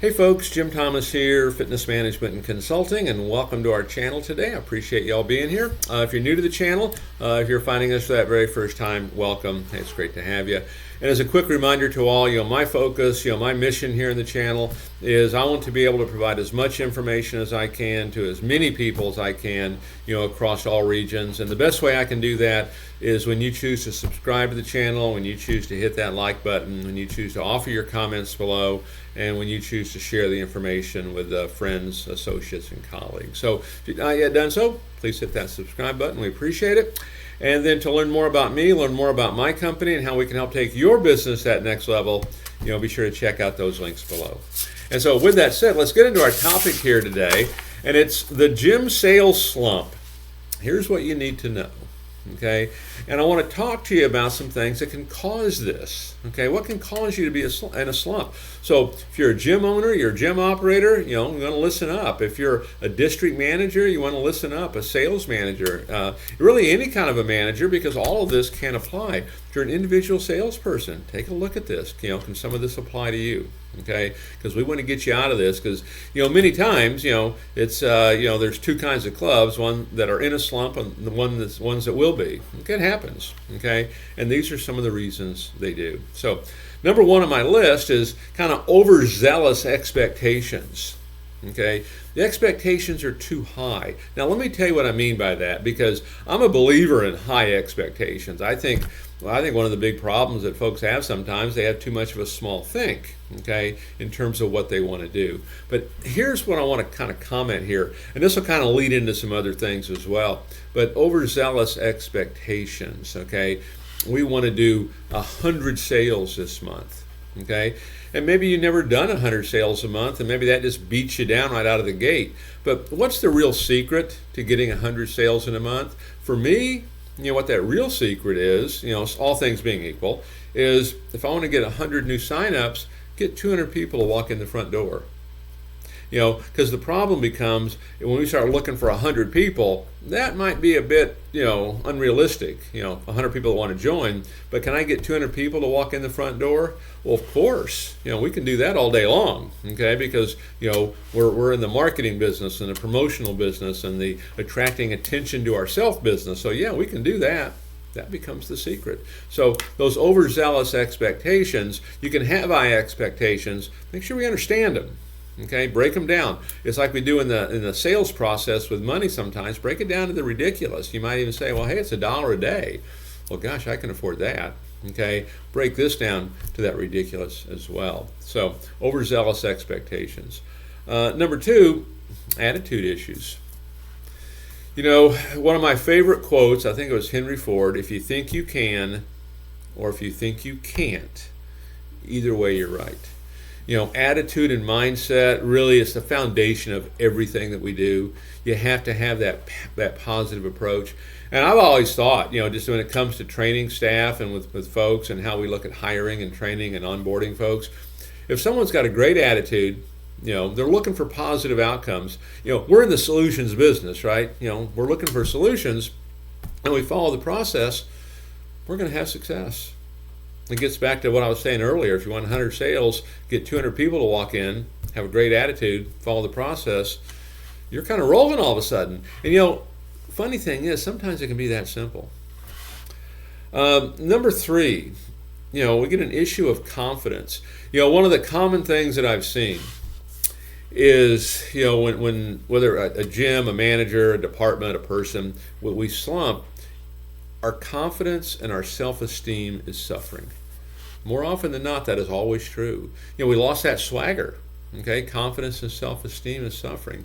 Hey folks, Jim Thomas here, Fitness Management and Consulting, and welcome to our channel today. I appreciate y'all being here. If you're new to the channel, if you're finding us for that very first time, welcome. Hey, it's great to have you. And as a quick reminder to all, my focus, my mission here in the channel is I want to be able to provide as much information as I can to as many people as I can, across all regions. And the best way I can do that is when you choose to subscribe to the channel, when you choose to hit that like button, when you choose to offer your comments below, and when you choose to share the information with friends, associates, and colleagues. So if you've not yet done so, please hit that subscribe button. We appreciate it. And then to learn more about me, learn more about my company, and how we can help take your business to that next level, be sure to check out those links below. And so with that said, let's get into our topic here today, and it's the gym sales slump. Here's what you need to know. Okay, and I want to talk to you about some things that can cause this. Okay, what can cause you to be in a slump? So if you're a gym owner, you're a gym operator, you want to listen up. If you're a district manager, you want to listen up. A sales manager, really any kind of a manager, because all of this can apply. If you're an individual salesperson, take a look at this. Can some of this apply to you? Okay, because we want to get you out of this, because many times it's there's two kinds of clubs, one that are in a slump and the ones that will be. Okay, it happens. Okay, and these are some of the reasons they do. So number one on my list is kind of overzealous expectations. Okay, the expectations are too high. Now let me tell you what I mean by that, because I'm a believer in high expectations. I think one of the big problems that folks have sometimes, they have too much of a small think, okay, in terms of what they want to do. But here's what I want to kind of comment here, and this will kind of lead into some other things as well. But overzealous expectations, okay? We want to do 100 sales this month, okay? And maybe you've never done 100 sales a month, and maybe that just beats you down right out of the gate. But what's the real secret to getting 100 sales in a month? For me, what that real secret is, all things being equal, is if I want to get 100 new signups, get 200 people to walk in the front door. Because the problem becomes when we start looking for 100 people, that might be a bit, unrealistic. 100 people that want to join, but can I get 200 people to walk in the front door? Well, of course, we can do that all day long, okay? Because we're in the marketing business and the promotional business and the attracting attention to ourself business. So yeah, we can do that. That becomes the secret. So those overzealous expectations, you can have high expectations. Make sure we understand them. Okay, break them down. It's like we do in the sales process with money sometimes. Break it down to the ridiculous. You might even say, well, hey, it's $1 a day. Well, gosh, I can afford that. Okay, break this down to that ridiculous as well. So overzealous expectations. Number two, attitude issues. One of my favorite quotes, I think it was Henry Ford, if you think you can or if you think you can't, either way you're right. Attitude and mindset really is the foundation of everything that we do. You have to have that positive approach. And I've always thought, just when it comes to training staff and with folks and how we look at hiring and training and onboarding folks, if someone's got a great attitude, they're looking for positive outcomes. We're in the solutions business, right? We're looking for solutions, and we follow the process, we're going to have success. It gets back to what I was saying earlier. If you want 100 sales, get 200 people to walk in, have a great attitude, follow the process, you're kind of rolling all of a sudden. And funny thing is, sometimes it can be that simple. Number three, we get an issue of confidence. One of the common things that I've seen is, when whether a gym, a manager, a department, a person, when we slump, our confidence and our self-esteem is suffering. More often than not, that is always true. We lost that swagger. Okay, confidence and self-esteem is suffering.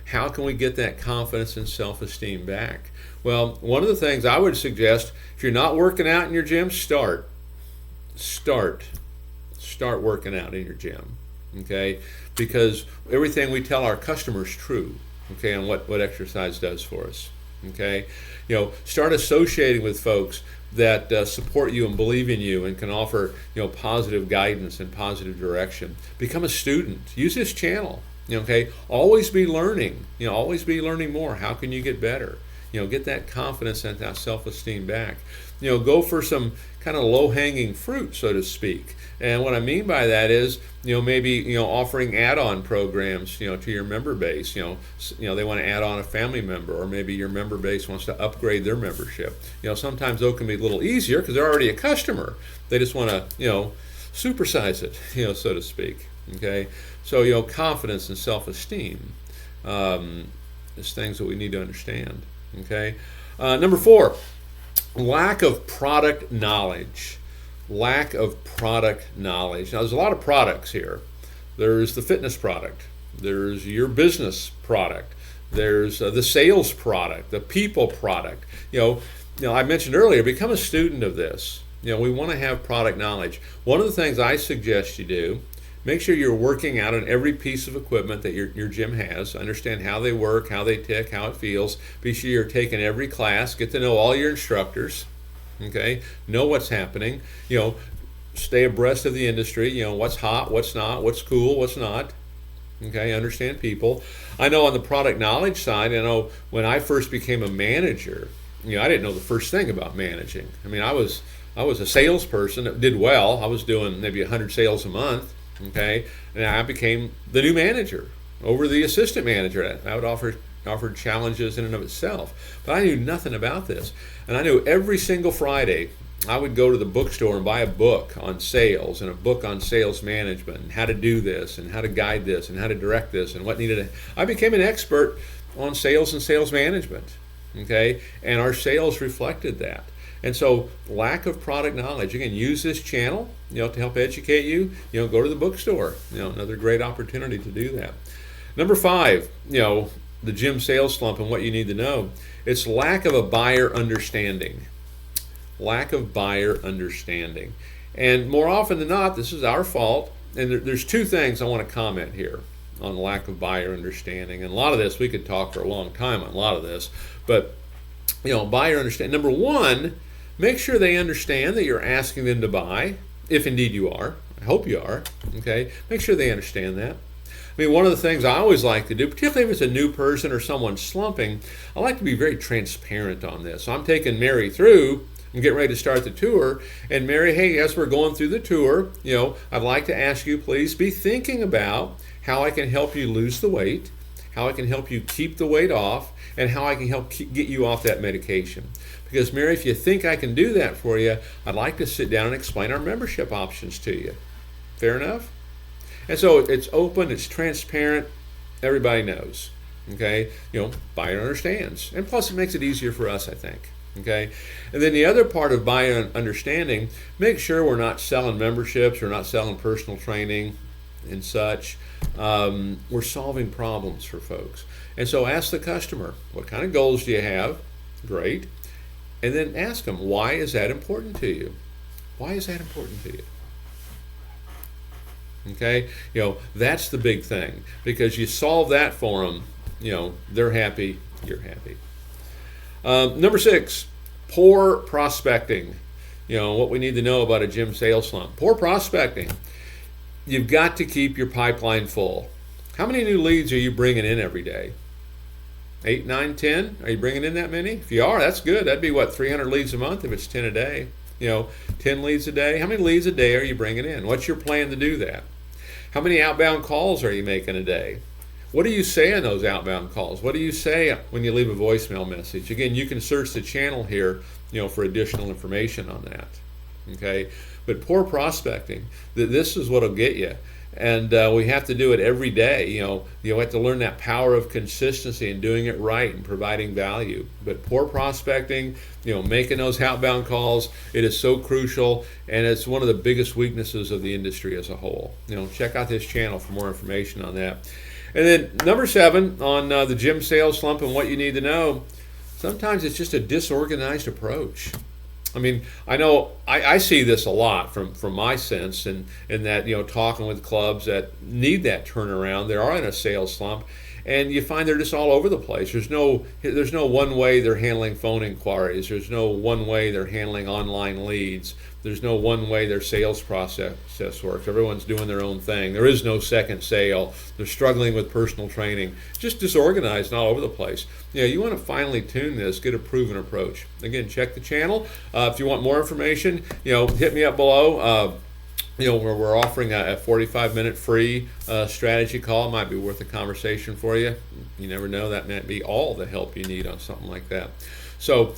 How can we get that confidence and self-esteem back? Well, one of the things I would suggest, if you're not working out in your gym, start working out in your gym. Okay, because everything we tell our customers is true. Okay, on what exercise does for us. Okay, start associating with folks that support you and believe in you and can offer positive guidance and positive direction. Become a student. Use this channel. Okay, always be learning. Always be learning more. How can you get better? Get that confidence and that self-esteem back. Go for some kind of low-hanging fruit, so to speak. And what I mean by that is, maybe offering add-on programs, to your member base. They want to add on a family member, or maybe your member base wants to upgrade their membership. Sometimes those can be a little easier because they're already a customer. They just want to, supersize it, so to speak. Okay, so confidence and self-esteem is things that we need to understand. Okay, number 4. Lack of product knowledge. Lack of product knowledge. Now, there's a lot of products here. There's the fitness product. There's your business product. There's the sales product, the people product. I mentioned earlier, become a student of this. We want to have product knowledge. One of the things I suggest you do, make sure you're working out on every piece of equipment that your gym has. Understand how they work, how they tick, how it feels. Be sure you're taking every class. Get to know all your instructors. Okay, know what's happening. Stay abreast of the industry. What's hot, what's not, what's cool, what's not. Okay, understand people. I know on the product knowledge side, when I first became a manager, I didn't know the first thing about managing. I was a salesperson that did well. I was doing maybe 100 sales a month. Okay, and I became the new manager over the assistant manager. That would offer challenges in and of itself. But I knew nothing about this. And I knew every single Friday I would go to the bookstore and buy a book on sales and a book on sales management and how to do this and how to guide this and how to direct this and what needed to. I became an expert on sales and sales management. Okay, and our sales reflected that. And so, lack of product knowledge. Again, use this channel, to help educate you. Go to the bookstore. Another great opportunity to do that. Number 5, the Gym Sales Slump and what you need to know. It's lack of a buyer understanding. Lack of buyer understanding. And more often than not, this is our fault. And there's 2 things I want to comment here on lack of buyer understanding. And a lot of this, we could talk for a long time on a lot of this. But, buyer understanding. Number 1, make sure they understand that you're asking them to buy, if indeed you are. I hope you are. Okay, make sure they understand that. One of the things I always like to do, particularly if it's a new person or someone slumping, I like to be very transparent on this. So I'm taking Mary through. I'm getting ready to start the tour. And Mary, hey, as we're going through the tour, I'd like to ask you, please be thinking about how I can help you lose the weight, how I can help you keep the weight off, and how I can help get you off that medication. Because, Mary, if you think I can do that for you, I'd like to sit down and explain our membership options to you. Fair enough? And so it's open, it's transparent, everybody knows. Okay? Buyer understands. And plus, it makes it easier for us, I think. Okay? And then the other part of buyer understanding, make sure we're not selling memberships, we're not selling personal training and such. We're solving problems for folks. And so ask the customer, what kind of goals do you have? Great. And then ask them, why is that important to you? Why is that important to you? Okay, that's the big thing, because you solve that for them, they're happy, you're happy. Number 6, poor prospecting. What we need to know about a gym sales slump. Poor prospecting. You've got to keep your pipeline full. How many new leads are you bringing in every day? 8, 9, 10? Are you bringing in that many? If you are, that's good. That'd be 300 leads a month if it's 10 a day. 10 leads a day. How many leads a day are you bringing in? What's your plan to do that? How many outbound calls are you making a day? What do you say on those outbound calls? What do you say when you leave a voicemail message? Again, you can search the channel here, for additional information on that. Okay, but poor prospecting, this is what'll get you. And we have to do it every day. You have to learn that power of consistency and doing it right and providing value. But poor prospecting, making those outbound calls, it is so crucial, and it's one of the biggest weaknesses of the industry as a whole. Check out this channel for more information on that. And then number 7 on the gym sales slump and what you need to know. Sometimes it's just a disorganized approach. I know I see this a lot from my sense, and that talking with clubs that need that turnaround, they are in a sales slump, and you find they're just all over the place. There's no one way they're handling phone inquiries. There's no one way they're handling online leads. There's no one way their sales process works. Everyone's doing their own thing. There is no second sale. They're struggling with personal training. Just disorganized and all over the place. You want to finely tune this, get a proven approach. Again, check the channel. If you want more information, hit me up below. Where we're offering a 45-minute free strategy call. It might be worth a conversation for you. You never know, that might be all the help you need on something like that. So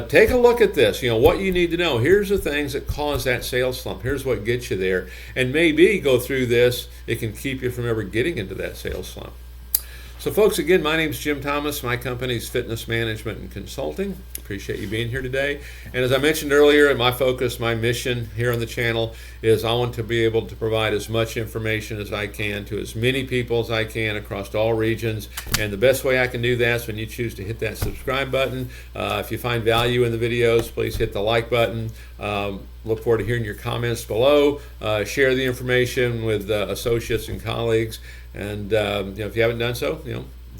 take a look at this. What you need to know. Here's the things that cause that sales slump. Here's what gets you there. And maybe go through this. It can keep you from ever getting into that sales slump. So folks, again, my name's Jim Thomas. My company's Fitness Management and Consulting. Appreciate you being here today. And as I mentioned earlier, my focus, my mission here on the channel is I want to be able to provide as much information as I can to as many people as I can across all regions. And the best way I can do that is when you choose to hit that subscribe button. If you find value in the videos, please hit the like button. Look forward to hearing your comments below. Share the information with associates and colleagues. And if you haven't done so,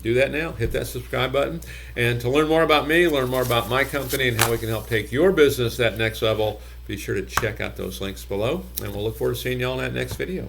do that now. Hit that subscribe button. And to learn more about me, learn more about my company and how we can help take your business that next level, be sure to check out those links below. And we'll look forward to seeing you all in that next video.